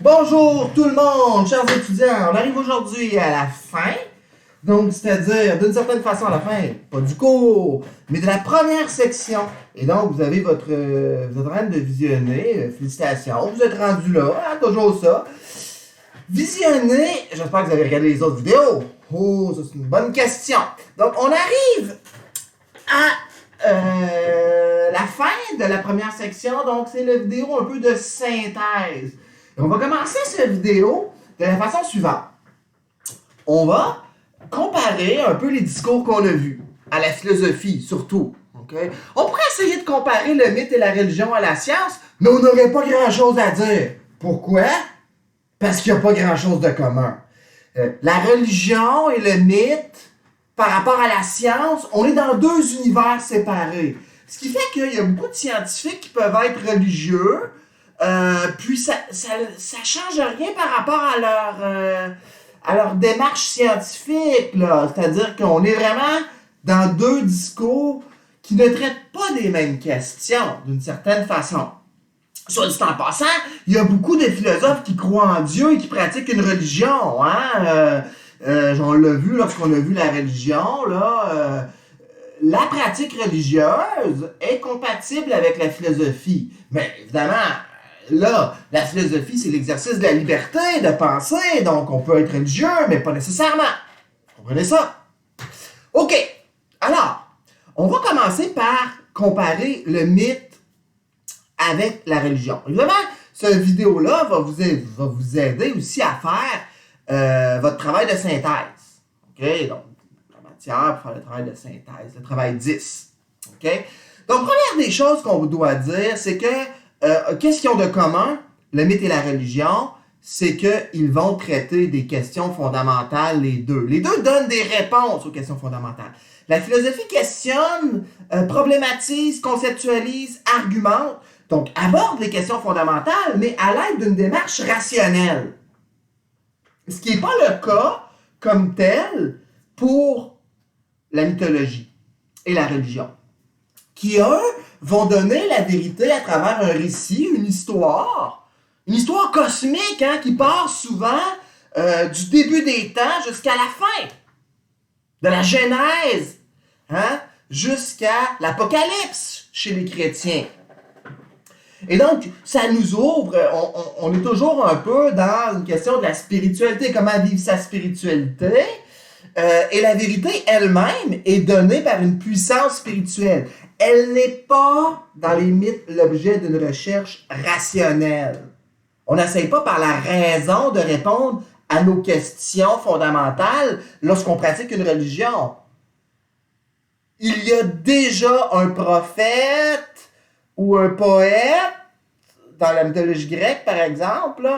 Bonjour tout le monde, chers étudiants. On arrive aujourd'hui à la fin, donc c'est-à-dire d'une certaine façon à la fin, pas du cours, mais de la première section. Et donc vous avez vous êtes en train de visionner, félicitations, vous êtes rendu là, hein, toujours ça. Visionnez, j'espère que vous avez regardé les autres vidéos. Oh, ça c'est une bonne question. Donc on arrive à la fin de la première section, donc c'est la vidéo un peu de synthèse. Et on va commencer cette vidéo de la façon suivante. On va comparer un peu les discours qu'on a vus, à la philosophie surtout. Okay? On pourrait essayer de comparer le mythe et la religion à la science, mais on n'aurait pas grand-chose à dire. Pourquoi? Parce qu'il n'y a pas grand-chose de commun. La religion et le mythe, par rapport à la science, on est dans deux univers séparés. Ce qui fait qu'il y a beaucoup de scientifiques qui peuvent être religieux, puis ça change rien par rapport à leur démarche scientifique, là. C'est-à-dire qu'on est vraiment dans deux discours qui ne traitent pas des mêmes questions, d'une certaine façon. Soit dit en passant, il y a beaucoup de philosophes qui croient en Dieu et qui pratiquent une religion. Hein? On l'a vu lorsqu'on a vu la religion. Là, la pratique religieuse est compatible avec la philosophie. Mais évidemment, là, la philosophie, c'est l'exercice de la liberté de penser. Donc, on peut être religieux, mais pas nécessairement. Vous comprenez ça? OK. Alors, on va commencer par comparer le mythe avec la religion. Évidemment, cette vidéo-là va vous aider aussi à faire votre travail de synthèse. OK? Donc, la matière pour faire le travail de synthèse, le travail 10. OK? Donc, première des choses qu'on doit dire, c'est que qu'est-ce qu'ils ont de commun, le mythe et la religion? C'est qu'ils vont traiter des questions fondamentales, les deux. Les deux donnent des réponses aux questions fondamentales. La philosophie questionne, problématise, conceptualise, argumente, donc aborde les questions fondamentales, mais à l'aide d'une démarche rationnelle. Ce qui n'est pas le cas, comme tel, pour la mythologie et la religion, qui, eux, vont donner la vérité à travers un récit, une histoire cosmique, hein, qui part souvent du début des temps jusqu'à la fin, de la Genèse, hein, jusqu'à l'Apocalypse chez les chrétiens. Et donc, ça nous ouvre, on est toujours un peu dans une question de la spiritualité, comment vivre sa spiritualité. Et la vérité elle-même est donnée par une puissance spirituelle. Elle n'est pas, dans les mythes, l'objet d'une recherche rationnelle. On n'essaye pas par la raison de répondre à nos questions fondamentales lorsqu'on pratique une religion. Il y a déjà un prophète ou un poète, dans la mythologie grecque par exemple,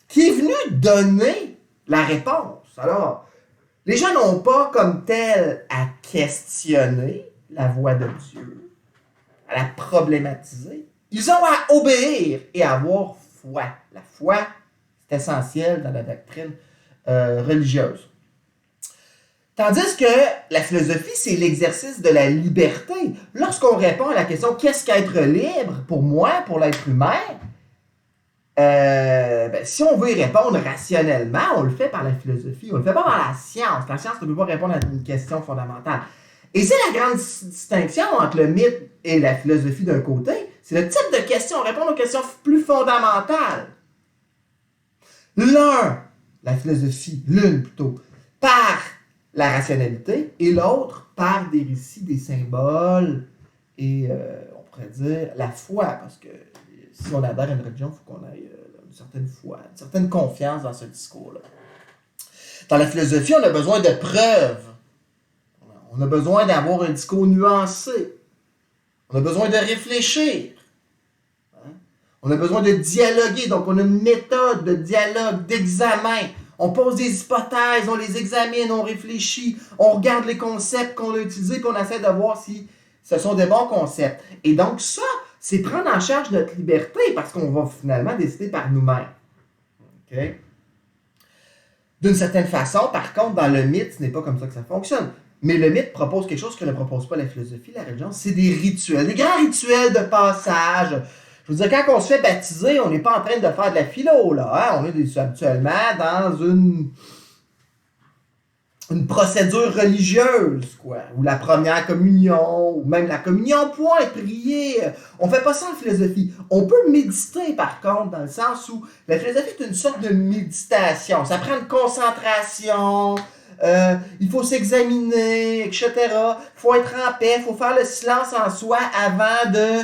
qui est venu donner la réponse. Alors, les gens n'ont pas comme tel à questionner la voix de Dieu, à la problématiser. Ils ont à obéir et à avoir foi. La foi, c'est essentiel dans la doctrine religieuse. Tandis que la philosophie, c'est l'exercice de la liberté. Lorsqu'on répond à la question « Qu'est-ce qu'être libre pour moi, pour l'être humain? » si on veut y répondre rationnellement, on le fait par la philosophie. On ne le fait pas par la science. La science ne peut pas répondre à une question fondamentale. Et c'est la grande distinction entre le mythe et la philosophie d'un côté. C'est le type de question. On répond aux questions plus fondamentales. La philosophie, l'une plutôt, par la rationalité, et l'autre par des récits, des symboles, et on pourrait dire la foi, parce que si on adhère à une religion, il faut qu'on ait une certaine foi, une certaine confiance dans ce discours-là. Dans la philosophie, on a besoin de preuves. On a besoin d'avoir un discours nuancé. On a besoin de réfléchir. On a besoin de dialoguer, donc on a une méthode de dialogue, d'examen. On pose des hypothèses, on les examine, on réfléchit, on regarde les concepts qu'on a utilisés, puis on essaie de voir si ce sont des bons concepts. Et donc ça, c'est prendre en charge notre liberté, parce qu'on va finalement décider par nous-mêmes. Okay? D'une certaine façon, par contre, dans le mythe, ce n'est pas comme ça que ça fonctionne. Mais le mythe propose quelque chose que ne propose pas la philosophie, la religion, c'est des rituels, des grands rituels de passage. Je veux dire, quand on se fait baptiser, on n'est pas en train de faire de la philo, là. Hein? On est habituellement dans une procédure religieuse, quoi. Ou la première communion, ou même la communion point, prier. On fait pas ça en philosophie. On peut méditer, par contre, dans le sens où la philosophie est une sorte de méditation. Ça prend une concentration, il faut s'examiner, etc. Il faut être en paix, il faut faire le silence en soi avant de...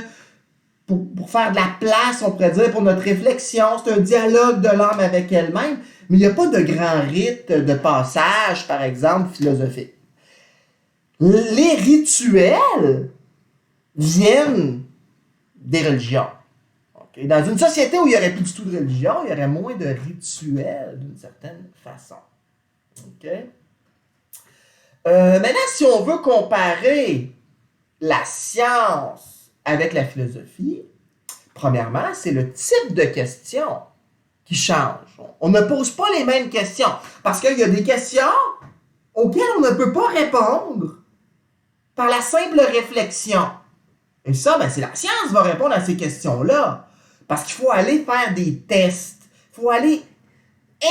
Pour faire de la place, on pourrait dire, pour notre réflexion. C'est un dialogue de l'âme avec elle-même. Mais il n'y a pas de grand rite de passage, par exemple, philosophique. Les rituels viennent des religions. Okay? Dans une société où il n'y aurait plus du tout de religion, il y aurait moins de rituels, d'une certaine façon. Okay? Maintenant, si on veut comparer la science avec la philosophie, premièrement, c'est le type de questions qui change. On ne pose pas les mêmes questions. Parce qu'il y a des questions auxquelles on ne peut pas répondre par la simple réflexion. Et ça, c'est la science qui va répondre à ces questions-là. Parce qu'il faut aller faire des tests. Il faut aller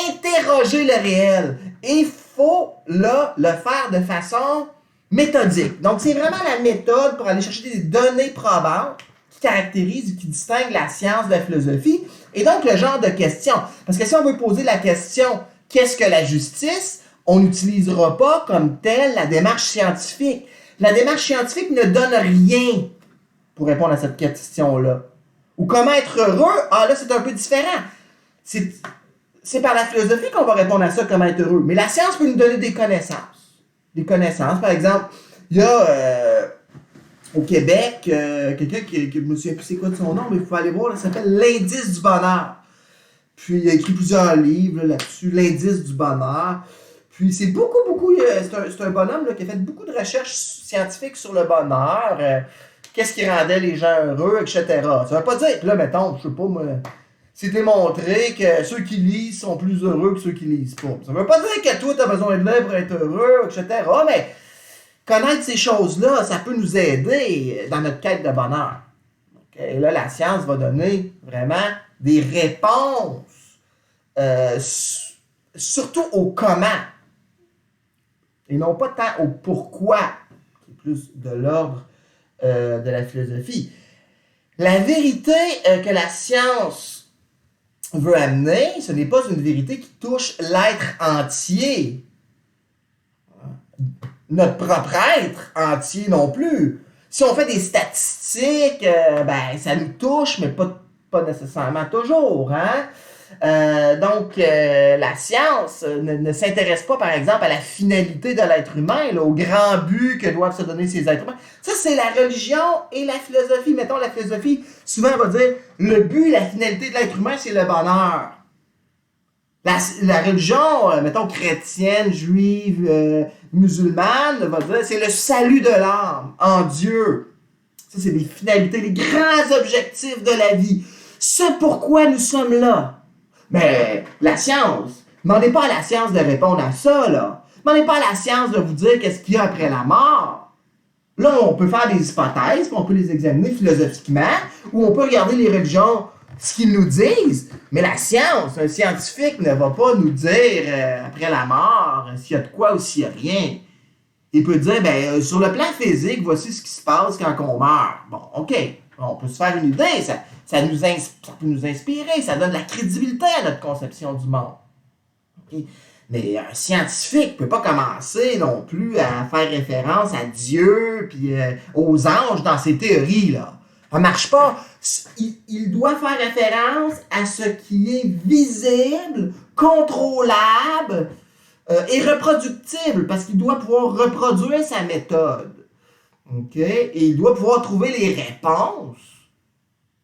interroger le réel. Et il faut, là, le faire de façon méthodique. Donc, c'est vraiment la méthode pour aller chercher des données probantes qui caractérisent, qui distinguent la science de la philosophie. Et donc, le genre de question. Parce que si on veut poser la question « Qu'est-ce que la justice ?», on n'utilisera pas comme telle la démarche scientifique. La démarche scientifique ne donne rien pour répondre à cette question-là. Ou comment être heureux? Ah là, c'est un peu différent. C'est par la philosophie qu'on va répondre à ça, comment être heureux. Mais la science peut nous donner des connaissances. Des connaissances, par exemple, il y a... au Québec, quelqu'un qui je me souviens plus c'est quoi de son nom, mais il faut aller voir, là, ça s'appelle l'Indice du bonheur. Puis il a écrit plusieurs livres là-dessus, l'Indice du bonheur. Puis c'est beaucoup, c'est un bonhomme là, qui a fait beaucoup de recherches scientifiques sur le bonheur, qu'est-ce qui rendait les gens heureux, etc. Ça veut pas dire que là, mettons, je sais pas moi, c'est démontré que ceux qui lisent sont plus heureux que ceux qui lisent pas. Ça veut pas dire que toi, tu as besoin de lire pour être heureux, etc. Mais connaître ces choses-là, ça peut nous aider dans notre quête de bonheur. Okay? Et là, la science va donner vraiment des réponses, surtout au comment, et non pas tant au pourquoi, qui est plus de l'ordre de la philosophie. La vérité que la science veut amener, ce n'est pas une vérité qui touche l'être entier. Notre propre être entier non plus. Si on fait des statistiques, ça nous touche, mais pas nécessairement toujours. Hein? Donc, la science ne s'intéresse pas, par exemple, à la finalité de l'être humain, là, au grand but que doivent se donner ces êtres humains. Ça, c'est la religion et la philosophie. Mettons, la philosophie, souvent, va dire, le but, la finalité de l'être humain, c'est le bonheur. La religion, mettons, chrétienne, juive, musulmane, va dire, c'est le salut de l'âme en Dieu. Ça, c'est les finalités, les grands objectifs de la vie. Ce pourquoi nous sommes là. Mais la science, demandez pas à la science de répondre à ça, là. Demandez pas à la science de vous dire qu'est-ce qu'il y a après la mort. Là, on peut faire des hypothèses, on peut les examiner philosophiquement, ou on peut regarder les religions, ce qu'ils nous disent. Mais la science, un scientifique ne va pas nous dire après la mort s'il y a de quoi ou s'il y a rien. Il peut dire, sur le plan physique, voici ce qui se passe quand on meurt. Bon, OK, on peut se faire une idée, ça peut nous inspirer, ça donne de la crédibilité à notre conception du monde. Okay? Mais un scientifique ne peut pas commencer non plus à faire référence à Dieu puis aux anges dans ses théories, là. Ça ne marche pas. Il doit faire référence à ce qui est visible, contrôlable et reproductible, parce qu'il doit pouvoir reproduire sa méthode. Okay? Et il doit pouvoir trouver les réponses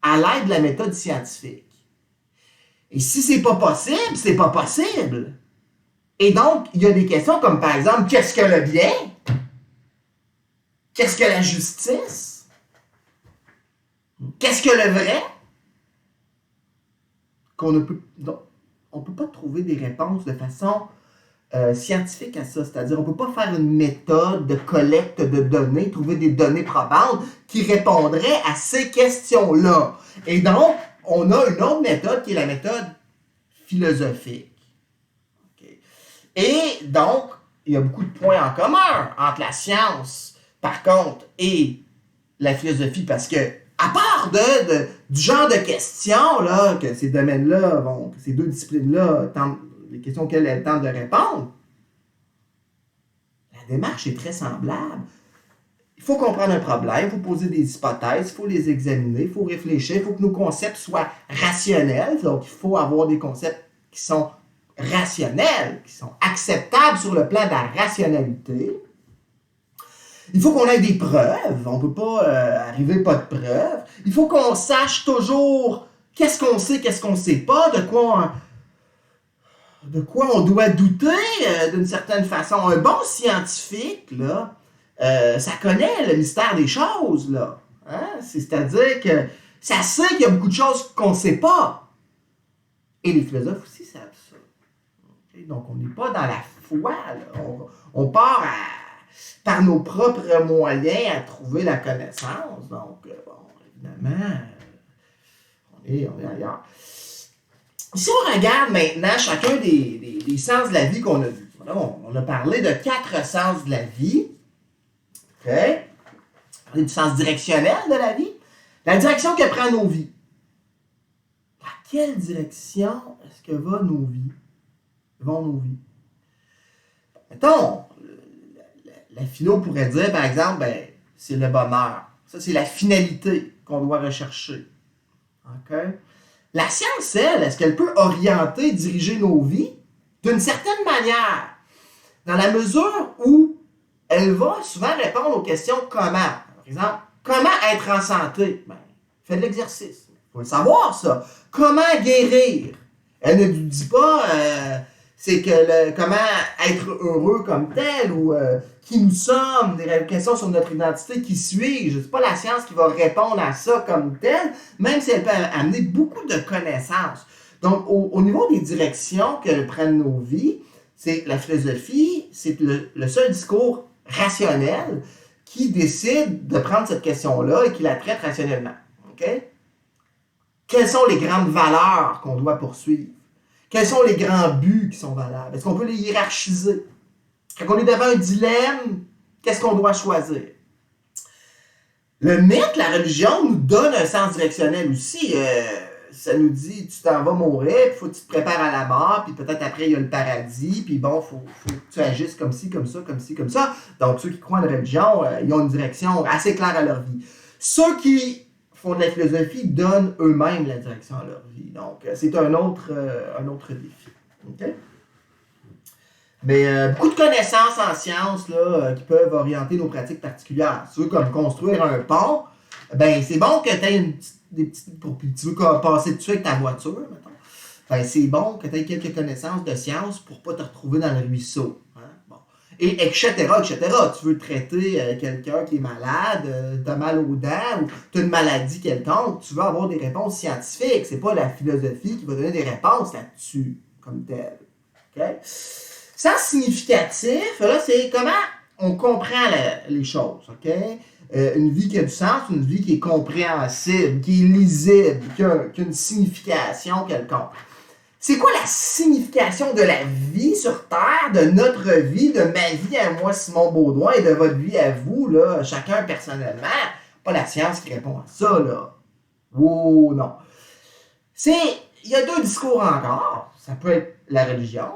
à l'aide de la méthode scientifique. Et si c'est pas possible, c'est pas possible. Et donc, il y a des questions comme par exemple, qu'est-ce que le bien? Qu'est-ce que la justice? Qu'est-ce que le vrai? On ne peut pas trouver des réponses de façon scientifique à ça. C'est-à-dire, on ne peut pas faire une méthode de collecte de données, trouver des données probantes qui répondraient à ces questions-là. Et donc, on a une autre méthode qui est la méthode philosophique. Okay. Et donc, il y a beaucoup de points en commun entre la science, par contre, et la philosophie, parce que, à part du genre de questions là, que ces domaines-là, que ces deux disciplines-là, les questions auxquelles elles tentent de répondre, la démarche est très semblable. Il faut comprendre un problème, il faut poser des hypothèses, il faut les examiner, il faut réfléchir, il faut que nos concepts soient rationnels. Donc, il faut avoir des concepts qui sont rationnels, qui sont acceptables sur le plan de la rationalité. Il faut qu'on ait des preuves. On ne peut pas arriver pas de preuves. Il faut qu'on sache toujours qu'est-ce qu'on sait, qu'est-ce qu'on ne sait pas, de quoi on doit douter d'une certaine façon. Un bon scientifique, là, ça connaît le mystère des choses, là. Hein? C'est-à-dire que ça sait qu'il y a beaucoup de choses qu'on ne sait pas. Et les philosophes aussi savent ça. Okay? Donc, on n'est pas dans la foi, là. On part par nos propres moyens à trouver la connaissance. Donc, évidemment, on est ailleurs. Si on regarde maintenant chacun des sens de la vie qu'on a vus, on a parlé de 4 sens de la vie. OK? On a parlé du sens directionnel de la vie. La direction que prend nos vies. À quelle direction est-ce que vont nos vies? Mettons, la philo pourrait dire, par exemple, c'est le bonheur. Ça, c'est la finalité qu'on doit rechercher. OK? La science, elle, est-ce qu'elle peut orienter, diriger nos vies d'une certaine manière? Dans la mesure où elle va souvent répondre aux questions comment. Par exemple, comment être en santé? Fais de l'exercice. Il faut le savoir, ça. Comment guérir? Elle ne nous dit pas c'est que comment être heureux comme tel ou qui nous sommes, des questions sur notre identité, qui suis-je. C'est pas la science qui va répondre à ça comme tel, même si elle peut amener beaucoup de connaissances. Donc, au niveau des directions que prennent nos vies, c'est la philosophie, c'est le seul discours rationnel qui décide de prendre cette question-là et qui la traite rationnellement. Okay? Quelles sont les grandes valeurs qu'on doit poursuivre? Quels sont les grands buts qui sont valables? Est-ce qu'on peut les hiérarchiser? Quand on est devant un dilemme, qu'est-ce qu'on doit choisir? Le mythe, la religion, nous donne un sens directionnel aussi. Ça nous dit, tu t'en vas mourir, puis il faut que tu te prépares à la mort, puis peut-être après, il y a le paradis, puis bon, il faut que tu agisses comme ci, comme ça, comme ci, comme ça. Donc, ceux qui croient en la religion, ils ont une direction assez claire à leur vie. Ceux qui font de la philosophie donnent eux-mêmes la direction à leur vie. Donc, c'est un autre défi. Okay? Mais beaucoup de connaissances en sciences là, qui peuvent orienter nos pratiques particulières. Ceux comme construire un pont, c'est bon que tu aies des petites... Puis tu veux passer dessus avec ta voiture, mettons. C'est bon que tu aies quelques connaissances de sciences pour ne pas te retrouver dans le ruisseau. Hein? Bon. Et etc. Tu veux traiter quelqu'un qui est malade, tu as mal aux dents, ou tu as une maladie quelconque, tu veux avoir des réponses scientifiques. C'est pas la philosophie qui va donner des réponses là-dessus, comme telle. Okay? Sens significatif, là, c'est comment on comprend les choses. Okay? Une vie qui a du sens, une vie qui est compréhensible, qui est lisible, qui a une signification quelconque. C'est quoi la signification de la vie sur Terre, de notre vie, de ma vie à moi, Simon Beaudoin, et de votre vie à vous, là, chacun personnellement? Pas la science qui répond à ça, là. Oh, non. Il y a 2 discours encore. Ça peut être la religion,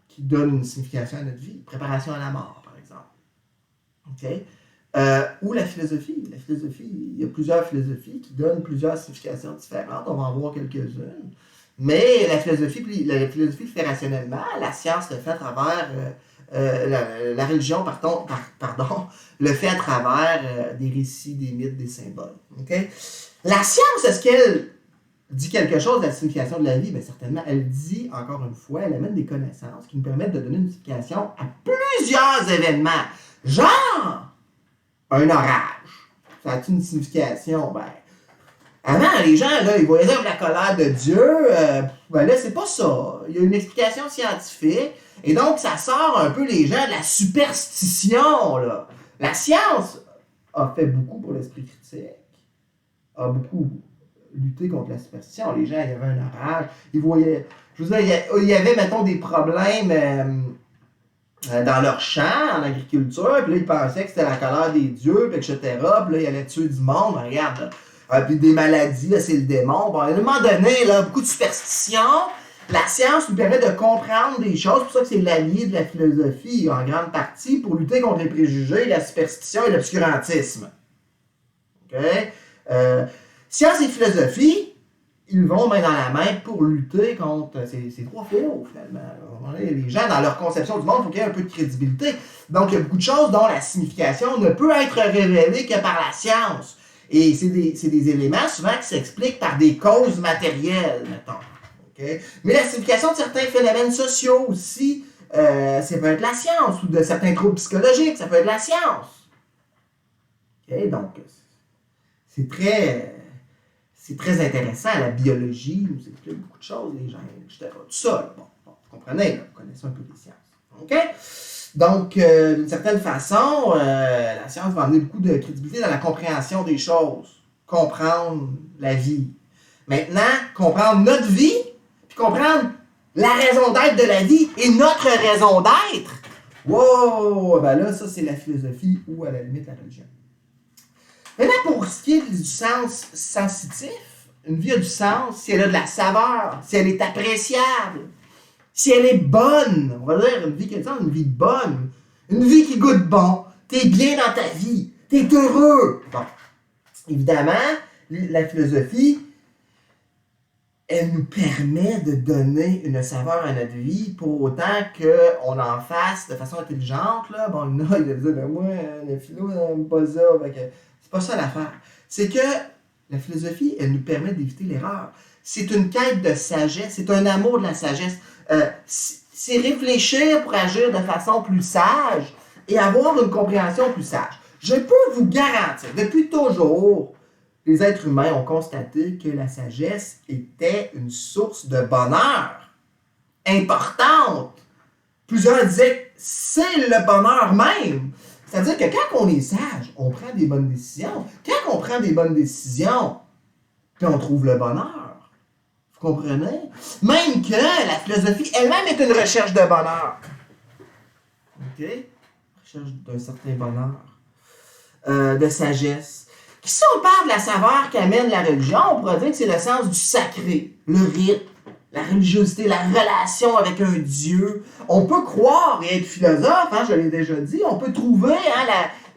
qui donne une signification à notre vie, préparation à la mort, par exemple. Okay? Ou la philosophie. La philosophie, il y a plusieurs philosophies qui donnent plusieurs significations différentes. On va en voir quelques-unes. Mais la philosophie le fait rationnellement. La science le fait à travers... la religion, pardon, le fait à travers des récits, des mythes, des symboles. Okay? La science, est-ce qu'elle dit quelque chose de la signification de la vie? Bien, certainement, elle dit, encore une fois, elle amène des connaissances qui nous permettent de donner une signification à plusieurs événements. Genre, un orage. Ça a une signification? Avant, les gens, là, ils voyaient la colère de Dieu. ben là, c'est pas ça. Il y a une explication scientifique. Et donc, ça sort un peu les gens de la superstition, là. La science a fait beaucoup pour l'esprit critique, a beaucoup lutté contre la superstition. Les gens, il y avait un orage, ils voyaient... Je veux dire, il y avait, mettons, des problèmes dans leur champ, en agriculture, puis là, ils pensaient que c'était la colère des dieux, puis etc., puis là, ils allaient tuer du monde, ben, regarde, puis des maladies, là, c'est le démon. Bon, à un moment donné, là, beaucoup de superstitions. La science nous permet de comprendre des choses, c'est pour ça que c'est l'allié de la philosophie, en grande partie, pour lutter contre les préjugés, la superstition et l'obscurantisme. OK? Science et philosophie, ils vont main dans la main pour lutter contre ces trois fléaux, finalement. Les gens, dans leur conception du monde, il faut qu'il y ait un peu de crédibilité. Donc, il y a beaucoup de choses dont la signification ne peut être révélée que par la science. Et c'est des éléments souvent qui s'expliquent par des causes matérielles, mettons. Okay? Mais la signification de certains phénomènes sociaux aussi, ça peut être la science, ou de certains troubles psychologiques, ça peut être la science. Okay? Donc, c'est très intéressant, la biologie nous explique beaucoup de choses, les gènes, etc. Tout ça, là, bon, vous comprenez, là, vous connaissez un peu les sciences. OK? Donc, d'une certaine façon, la science va amener beaucoup de crédibilité dans la compréhension des choses, comprendre la vie. Maintenant, comprendre notre vie, puis comprendre la raison d'être de la vie et notre raison d'être. Wow! Ben là, ça, c'est la philosophie ou, à la limite, la religion. Maintenant, pour ce qui est du sens sensitif, une vie a du sens si elle a de la saveur, si elle est appréciable, si elle est bonne. On va dire une vie qui a du sens, une vie bonne, une vie qui goûte bon. T'es bien dans ta vie, t'es heureux. Bon, évidemment, la philosophie, elle nous permet de donner une saveur à notre vie pour autant qu'on en fasse de façon intelligente. Là. Bon, il y en a, il va dire, ben moi, la philo, n'aime pas ça. C'est pas ça l'affaire. C'est que la philosophie, elle nous permet d'éviter l'erreur. C'est une quête de sagesse, c'est un amour de la sagesse. C'est réfléchir pour agir de façon plus sage et avoir une compréhension plus sage. Je peux vous garantir, depuis toujours, les êtres humains ont constaté que la sagesse était une source de bonheur importante. Plusieurs disaient que c'est le bonheur même. C'est-à-dire que quand on est sage, on prend des bonnes décisions. Quand on prend des bonnes décisions, puis on trouve le bonheur. Vous comprenez? Même que la philosophie elle-même est une recherche de bonheur. OK? Recherche d'un certain bonheur. De sagesse. Si on parle de la saveur qu'amène la religion, on pourrait dire que c'est le sens du sacré, le rite, la religiosité, la relation avec un Dieu. On peut croire et être philosophe, je l'ai déjà dit, on peut trouver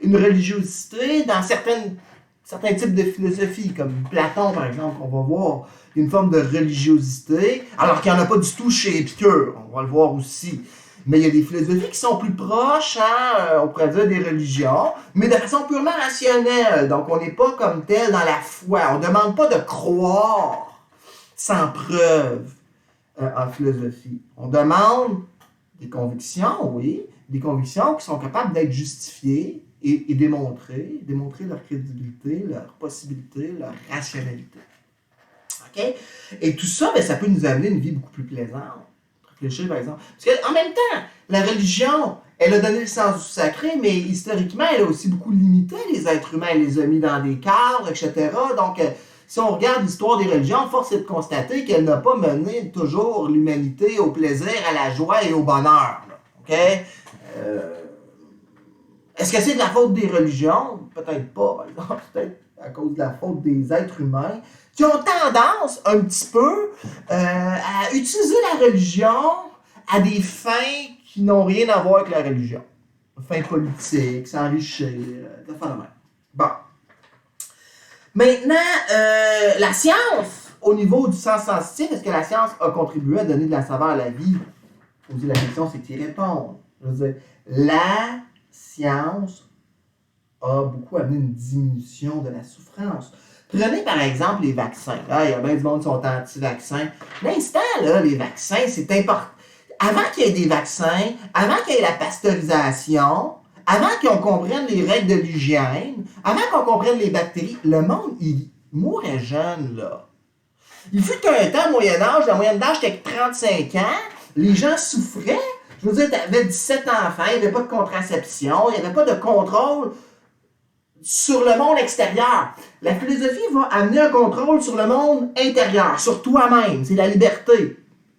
une religiosité dans certains types de philosophie, comme Platon par exemple, on va voir une forme de religiosité, alors qu'il n'y en a pas du tout chez Épicure, on va le voir aussi. Mais il y a des philosophies qui sont plus proches, on pourrait dire, des religions, mais de façon purement rationnelle. Donc, on n'est pas comme tel dans la foi. On ne demande pas de croire sans preuve en philosophie. On demande des convictions, oui, des convictions qui sont capables d'être justifiées et démontrer leur crédibilité, leur possibilité, leur rationalité. OK? Et tout ça, ça peut nous amener une vie beaucoup plus plaisante. Réfléchir, par exemple. Parce qu'en même temps, la religion, elle a donné le sens du sacré, mais historiquement, elle a aussi beaucoup limité les êtres humains. Elle les a mis dans des cadres, etc. Donc, si on regarde l'histoire des religions, force est de constater qu'elle n'a pas mené toujours l'humanité au plaisir, à la joie et au bonheur. Là. OK? Est-ce que c'est de la faute des religions? Peut-être pas, par exemple. Peut-être à cause de la faute des êtres humains qui ont tendance un petit peu à utiliser la religion à des fins qui n'ont rien à voir avec la religion. Fins politiques, s'enrichir, de faire de même. Bon. Maintenant, la science, au niveau du sens sensitif, est-ce que la science a contribué à donner de la saveur à la vie? Poser la question, c'est y répondre. Je veux dire, la science a beaucoup amené une diminution de la souffrance. Prenez par exemple les vaccins. Là, il y a bien du monde qui sont anti-vaccins. L'instant, là, les vaccins, c'est important. Avant qu'il y ait des vaccins, avant qu'il y ait la pasteurisation, avant qu'on comprenne les règles de l'hygiène, avant qu'on comprenne les bactéries, le monde, il mourait jeune, là. Il fut un temps, au Moyen-Âge, la moyenne d'âge était 35 ans, les gens souffraient. Je veux dire, tu avais 17 enfants, il n'y avait pas de contraception, il n'y avait pas de contrôle sur le monde extérieur. La philosophie va amener un contrôle sur le monde intérieur, sur toi-même, c'est la liberté.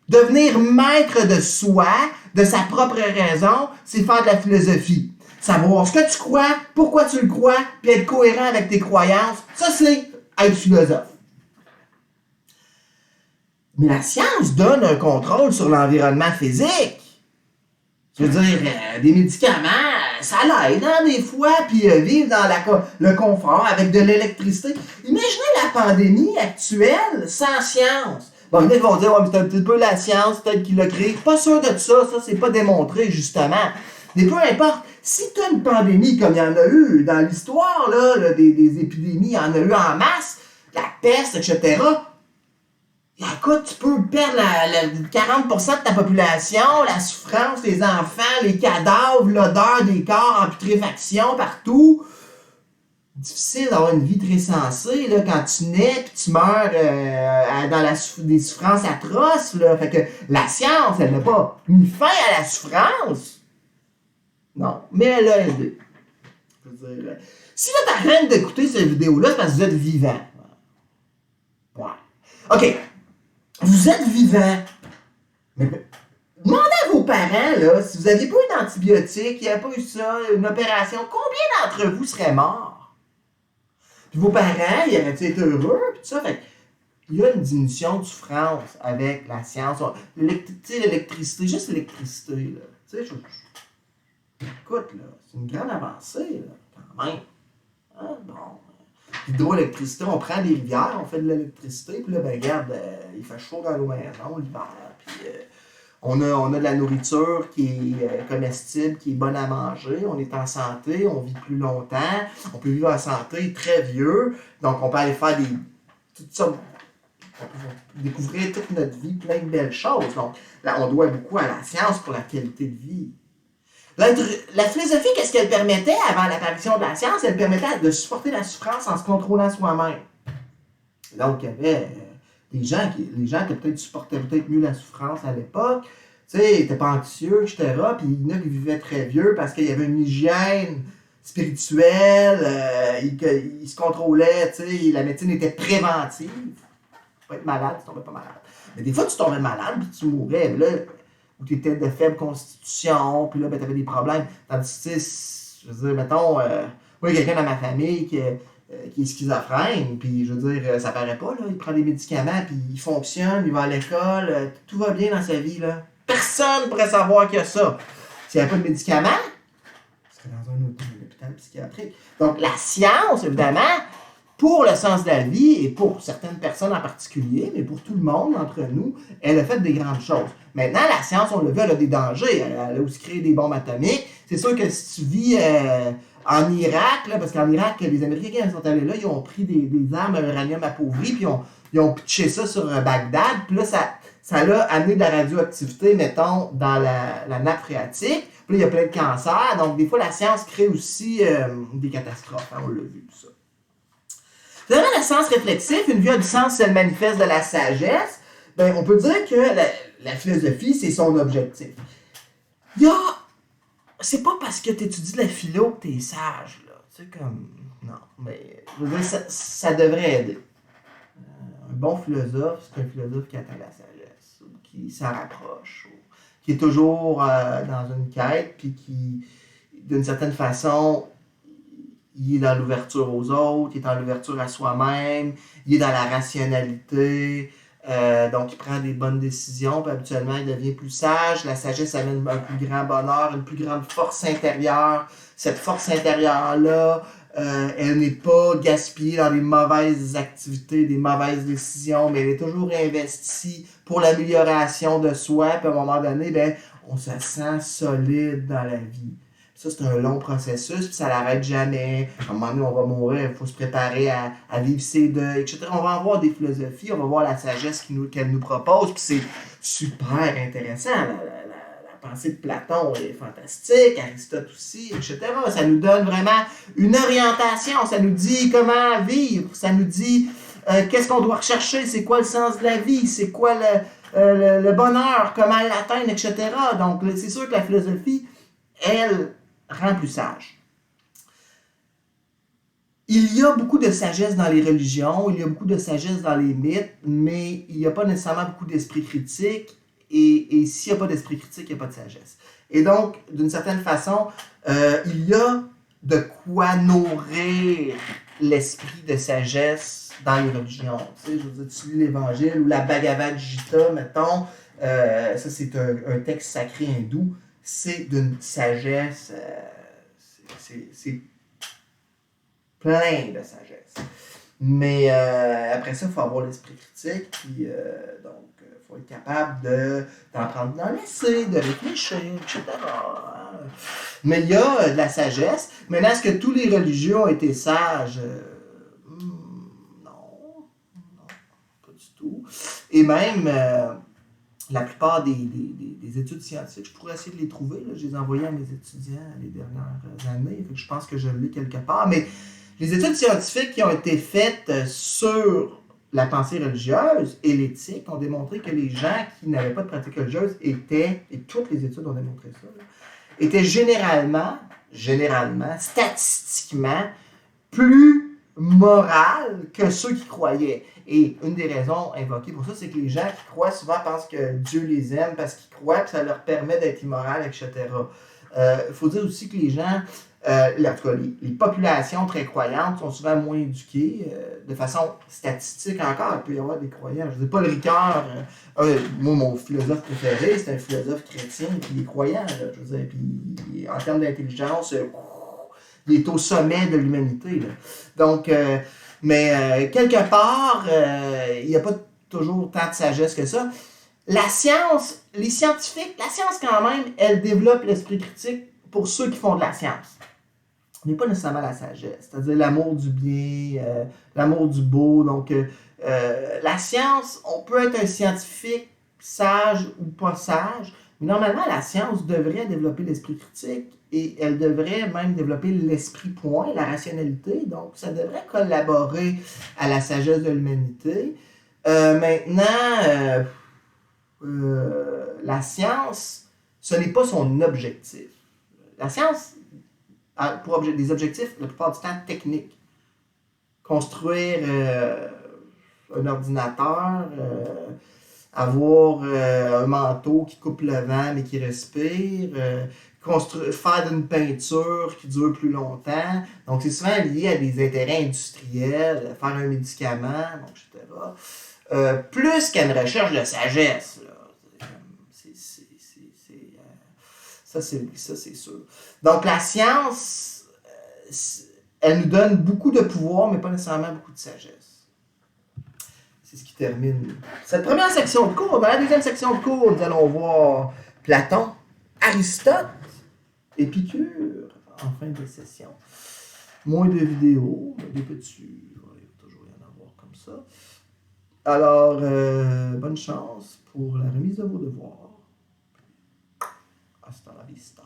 Devenir maître de soi, de sa propre raison, c'est faire de la philosophie. Savoir ce que tu crois, pourquoi tu le crois, puis être cohérent avec tes croyances, ça c'est être philosophe. Mais la science donne un contrôle sur l'environnement physique. Je veux dire, des médicaments, ça l'aide, hein, des fois, puis vivre dans le confort avec de l'électricité. Imaginez la pandémie actuelle sans science. Bon, ils vont dire, ouais, mais c'est un petit peu la science, peut-être qu'il l'a créé. Pas sûr de ça c'est pas démontré, justement. Mais peu importe, si tu as une pandémie comme il y en a eu dans l'histoire, là, des épidémies, il y en a eu en masse, la peste, etc., écoute, tu peux perdre 40% de ta population, la souffrance, les enfants, les cadavres, l'odeur des corps en putréfaction partout. Difficile d'avoir une vie très sensée là, quand tu nais et tu meurs dans des souffrances atroces. Là. Fait que la science, elle n'a pas mis fin à la souffrance. Non, mais elle a aidé. Je veux dire, si là t'arrêtes d'écouter cette vidéo-là, c'est parce que vous êtes vivant. Ouais. OK. Vous êtes vivant. Mais demandez à vos parents, là, si vous n'aviez pas eu d'antibiotiques, il n'y avait pas eu ça, une opération, combien d'entre vous seraient morts? Puis vos parents, ils auraient été heureux, puis tout ça. Fait il y a une diminution de souffrance avec la science. L'électricité, juste l'électricité, là. Tu sais, écoute, là, c'est une grande avancée, là, quand même. Hein? Bon. L'hydroélectricité, on prend des rivières, on fait de l'électricité, puis là, ben regarde, il fait chaud dans nos maisons l'hiver, puis on a de la nourriture qui est comestible, qui est bonne à manger, on est en santé, on vit plus longtemps, on peut vivre en santé très vieux, donc on peut aller faire toutes sortes, on peut découvrir toute notre vie, plein de belles choses. Donc là, on doit beaucoup à la science pour la qualité de vie. La philosophie, qu'est-ce qu'elle permettait avant l'apparition de la science? Elle permettait de supporter la souffrance en se contrôlant soi-même. Donc, il y avait les gens qui peut-être supportaient peut-être mieux la souffrance à l'époque. Tu sais, ils n'étaient pas anxieux, etc. Puis il y en a qui vivaient très vieux parce qu'il y avait une hygiène spirituelle, ils se contrôlaient, tu sais, la médecine était préventive. Tu peux être malade, tu tombais pas malade. Mais des fois, tu tombais malade puis tu mourais. Là, où tu étais de faible constitution, puis là, ben, tu avais des problèmes. Tandis que, tu sais, je veux dire, mettons, moi, il y a quelqu'un dans ma famille qui est schizophrène, puis je veux dire, ça paraît pas, là, il prend des médicaments, puis il fonctionne, il va à l'école, tout va bien dans sa vie, là. Personne ne pourrait savoir qu'il y a ça. S'il n'y avait pas de médicaments, il serait dans un hôpital psychiatrique. Donc, la science, évidemment, pour le sens de la vie et pour certaines personnes en particulier, mais pour tout le monde d'entre nous, elle a fait des grandes choses. Maintenant, la science, on l'a vu, elle a des dangers. Elle a aussi créé des bombes atomiques. C'est sûr que si tu vis en Irak, là, parce qu'en Irak, les Américains sont allés là, ils ont pris des armes à uranium appauvri, puis ils ont pitché ça sur Bagdad. Puis là, ça a amené de la radioactivité, mettons, dans la nappe phréatique. Puis là, il y a plein de cancers. Donc, des fois, la science crée aussi des catastrophes. Hein, on l'a vu, tout ça. Finalement, la science réflexive, une vue à du sens, c'est le manifeste de la sagesse. Ben, on peut dire que la philosophie, c'est son objectif. C'est pas parce que tu étudies la philo que tu es sage, là. Tu sais, comme. Non, mais. Je veux dire, ça devrait aider. Un bon philosophe, c'est un philosophe qui atteint la sagesse, ou qui s'en rapproche, ou qui est toujours dans une quête, puis qui, d'une certaine façon, il est dans l'ouverture aux autres, il est dans l'ouverture à soi-même, il est dans la rationalité, donc il prend des bonnes décisions, puis habituellement il devient plus sage. La sagesse amène un plus grand bonheur, une plus grande force intérieure. Cette force intérieure-là, elle n'est pas gaspillée dans des mauvaises activités, des mauvaises décisions, mais elle est toujours investie pour l'amélioration de soi, puis à un moment donné, ben, on se sent solide dans la vie. Ça, c'est un long processus, puis ça n'arrête jamais. À un moment donné, on va mourir, il faut se préparer à vivre ses deuils, etc. On va avoir des philosophies, on va voir la sagesse qu'elle nous propose, puis c'est super intéressant. La pensée de Platon est fantastique, Aristote aussi, etc. Ça nous donne vraiment une orientation, ça nous dit comment vivre, ça nous dit qu'est-ce qu'on doit rechercher, c'est quoi le sens de la vie, c'est quoi le bonheur, comment l'atteindre, etc. Donc, c'est sûr que la philosophie, elle, rend plus sage. Il y a beaucoup de sagesse dans les religions, il y a beaucoup de sagesse dans les mythes, mais il n'y a pas nécessairement beaucoup d'esprit critique. Et s'il n'y a pas d'esprit critique, il n'y a pas de sagesse. Et donc, d'une certaine façon, il y a de quoi nourrir l'esprit de sagesse dans les religions. Tu sais, je veux dire, tu lis l'Évangile ou la Bhagavad Gita, mettons, ça c'est un texte sacré hindou, c'est d'une sagesse, c'est plein de sagesse. Mais après ça, il faut avoir l'esprit critique, puis donc, il faut être capable d'en prendre dans l'essai, de réfléchir, etc. Mais il y a de la sagesse. Maintenant, est-ce que tous les religieux ont été sages? Non, pas du tout. Et même, la plupart des études scientifiques, je pourrais essayer de les trouver, là, je les ai envoyées à mes étudiants les dernières années, je pense que je l'ai quelque part, mais les études scientifiques qui ont été faites sur la pensée religieuse et l'éthique ont démontré que les gens qui n'avaient pas de pratique religieuse étaient, et toutes les études ont démontré ça, là, étaient généralement, statistiquement, plus morales que ceux qui croyaient. Et une des raisons invoquées pour ça, c'est que les gens qui croient souvent pensent que Dieu les aime parce qu'ils croient, que ça leur permet d'être immoral, etc. Il faut dire aussi que les gens, en tout cas, les populations très croyantes sont souvent moins éduquées. De façon statistique encore, il peut y avoir des croyants. Je ne dis pas le Ricard. Moi, mon philosophe préféré, c'est un philosophe chrétien, puis il est croyant. Là, je veux dire, puis en termes d'intelligence, il est au sommet de l'humanité. Là. Donc, mais quelque part, il n'y a pas toujours tant de sagesse que ça. La science, les scientifiques, la science quand même, elle développe l'esprit critique pour ceux qui font de la science. Mais pas nécessairement la sagesse, c'est-à-dire l'amour du bien, l'amour du beau. Donc, la science, on peut être un scientifique sage ou pas sage, mais normalement, la science devrait développer l'esprit critique et elle devrait même développer l'esprit point, la rationalité. Donc, ça devrait collaborer à la sagesse de l'humanité. Maintenant, la science, ce n'est pas son objectif. La science a pour des objectifs, la plupart du temps, techniques. Construire un ordinateur, avoir un manteau qui coupe le vent mais qui respire, faire une peinture qui dure plus longtemps. Donc, c'est souvent lié à des intérêts industriels, faire un médicament, donc, etc. Plus qu'à une recherche de sagesse. Là. Ça, c'est sûr. Donc, la science, elle nous donne beaucoup de pouvoir, mais pas nécessairement beaucoup de sagesse. C'est ce qui termine cette première section de cours. Dans la deuxième section de cours, nous allons voir Platon, Aristote, Épicure, en fin de session. Moins de vidéos, mais des petits. Il va toujours y en avoir comme ça. Alors, bonne chance pour la remise de vos devoirs. Hasta la vista.